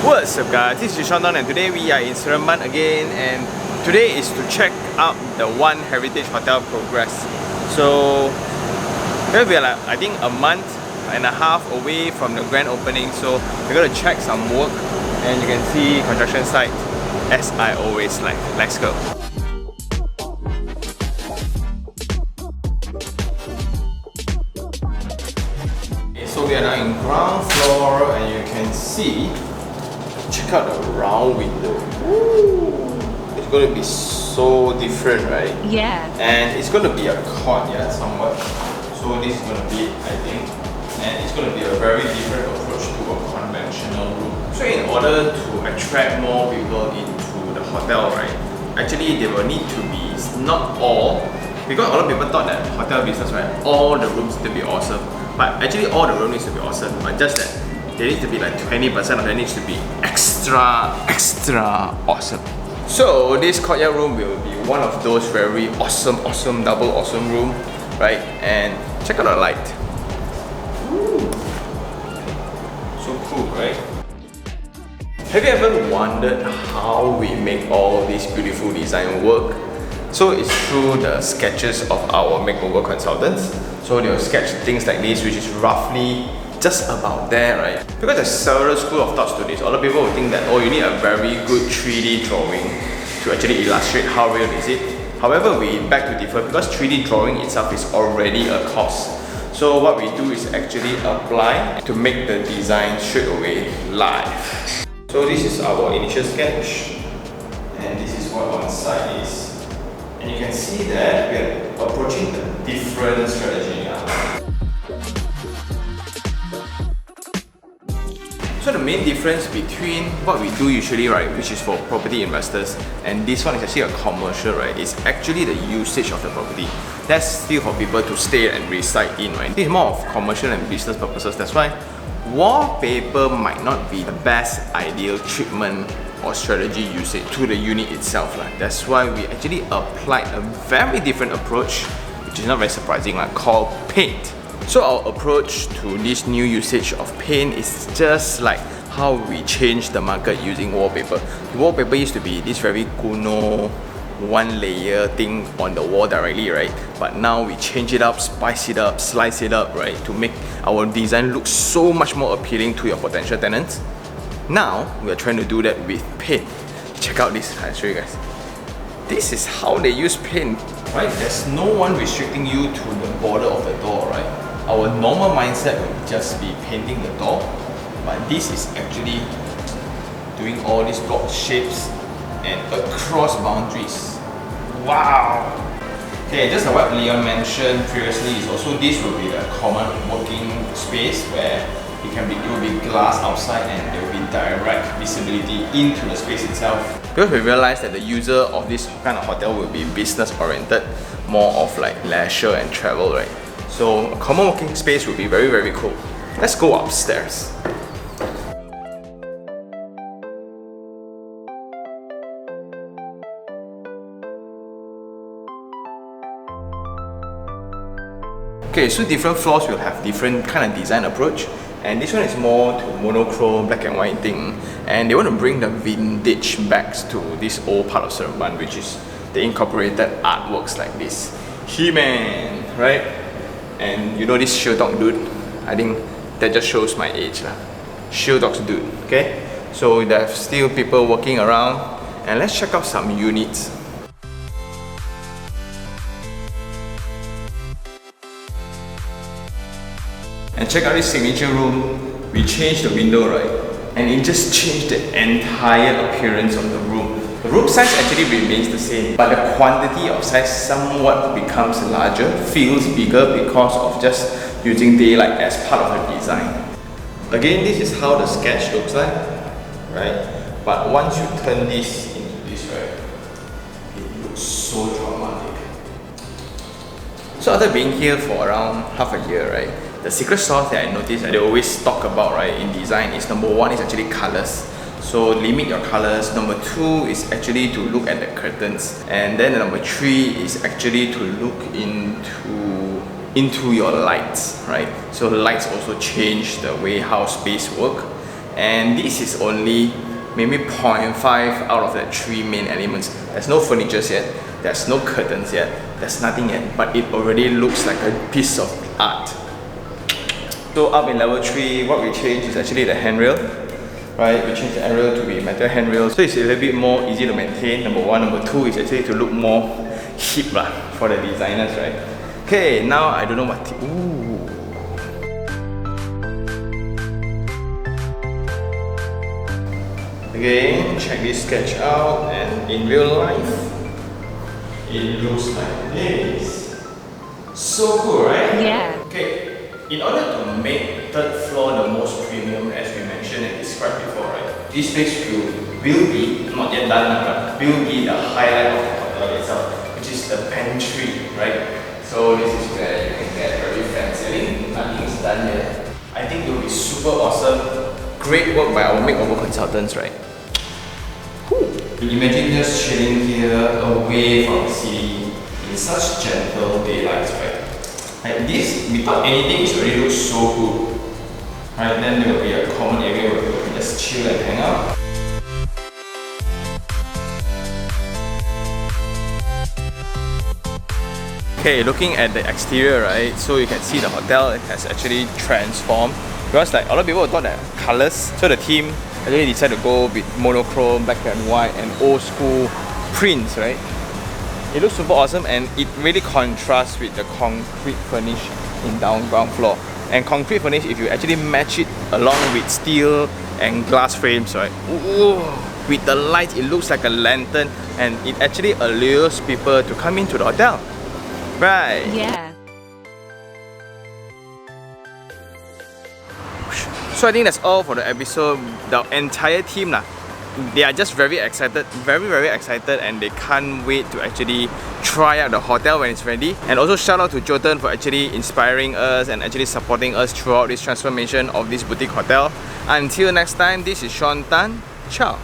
What's up guys, this is Jotun and today we are in Seremban again, and today is to check out the One Heritage Hotel progress. So we are like, I think a month and a half away from the grand opening, so we're going to check some work and you can see construction site as I always like. Let's go. So we are now in ground floor and you can see, check out the round window. Ooh, it's going to be so different, right? Yeah. And it's going to be a courtyard somewhat. So this is going to be it, I think. And it's going to be a very different approach to a conventional room. So in order to attract more people into the hotel, right? Actually, they will need to be, not all, because a lot of people thought that hotel business, right? All the rooms need to be awesome. But actually all the room needs to be awesome, but just that there needs to be like 20% of it needs to be extra awesome. So this courtyard room will be one of those very awesome, double awesome room, right? And check out the light. Ooh. So cool, right? Have you ever wondered how we make all this beautiful design work? So it's through the sketches of our Makeover Consultants. So they'll sketch things like this, which is roughly just about there, right? Because there's several school of thoughts to this. A lot of people will think that, oh, you need a very good 3D drawing to actually illustrate how real is it. However, we beg to differ because 3D drawing itself is already a cost. So what we do is actually apply to make the design straight away live. So this is our initial sketch, and this is what one side is. And you can see that we are approaching a different strategy now. So the main difference between what we do usually, right, which is for property investors, and this one is actually a commercial, right, is actually the usage of the property. That's still for people to stay and reside in, right? This is more of commercial and business purposes. That's why wallpaper might not be the best ideal treatment or strategy usage to the unit itself. That's why we actually applied a very different approach, which is not very surprising, called paint. So our approach to this new usage of paint is just like how we changed the market using wallpaper. The wallpaper used to be this very kuno, one layer thing on the wall directly, right? But now we change it up, spice it up, slice it up, right? To make our design look so much more appealing to your potential tenants. Now, we are trying to do that with paint. Check out this, I'll show you guys. This is how they use paint, right? There's no one restricting you to the border of the door, right? Our normal mindset would just be painting the door, but this is actually doing all these block shapes and across boundaries. Wow! Okay, just like what Leon mentioned previously, is also this will be the common working space where it will be glass outside and there will be direct visibility into the space itself. Because we realized that the user of this kind of hotel will be business oriented, more of like leisure and travel, right? So a common working space will be very cool. Let's go upstairs. Okay, so different floors will have different kind of design approach, and this one is more to monochrome, black and white thing, and they want to bring the vintage back to this old part of Seremban, which is the incorporated artworks like this. He-Man, right? And you know this shoutout dude? I think that just shows my age lah. Shoutout dude, okay? So there's still people working around, and let's check out some units. And check out this signature room. We changed the window, right? And it just changed the entire appearance of the room. The room size actually remains the same, but the quantity of size somewhat becomes larger, feels bigger because of just using daylight as part of the design. Again, this is how the sketch looks like, right? But once you turn this into this, right, it looks so dramatic. So after being here for around half a year, right, the secret sauce that I noticed that they always talk about, right, in design is number one is actually colors. So limit your colors. Number two is actually to look at the curtains. And then number three is actually to look into your lights, right? So the lights also change the way how space work. And this is only maybe 0.5 out of the 3 main elements. There's no furniture yet, there's no curtains yet, there's nothing yet, but it already looks like a piece of art. So up in level 3, what we changed is actually the handrail. Right, we changed the handrail to be metal handrail, so it's a little bit more easy to maintain. Number 1, number 2 is actually to look more hip for the designers, right? Okay, now I don't know what. Ooh. Again, check this sketch out, and in real life, it looks like this. So cool, right? Yeah. Okay. In order to make third floor the most premium, as we mentioned and described before, right? This space will be, not yet done, but will be the highlight of the hotel itself, which is the pantry, right? So this is where you can get very fancy. Nothing is done yet. I think it will be super awesome. Great work by our Makeover Consultants, right? Imagine just chilling here, away from the city, in such gentle daylight, right? Like this, without anything, it already looks so good. Right, then there will be a common area where people can just chill and hang out. Okay, looking at the exterior, right, so you can see the hotel has actually transformed. Because like a lot of people thought that colors, so the team actually decided to go with monochrome, black and white, and old school prints, right? It looks super awesome, and it really contrasts with the concrete furnish in ground floor. And concrete furnish, if you actually match it along with steel and glass frames, right? Ooh, with the light, it looks like a lantern, and it actually allures people to come into the hotel, right? Yeah. So I think that's all for the episode. The entire team they are just very excited, very excited, and they can't wait to actually try out the hotel when it's ready. And also shout out to Jotun for actually inspiring us and actually supporting us throughout this transformation of this boutique hotel. Until next time, this is Sean Tan. Ciao.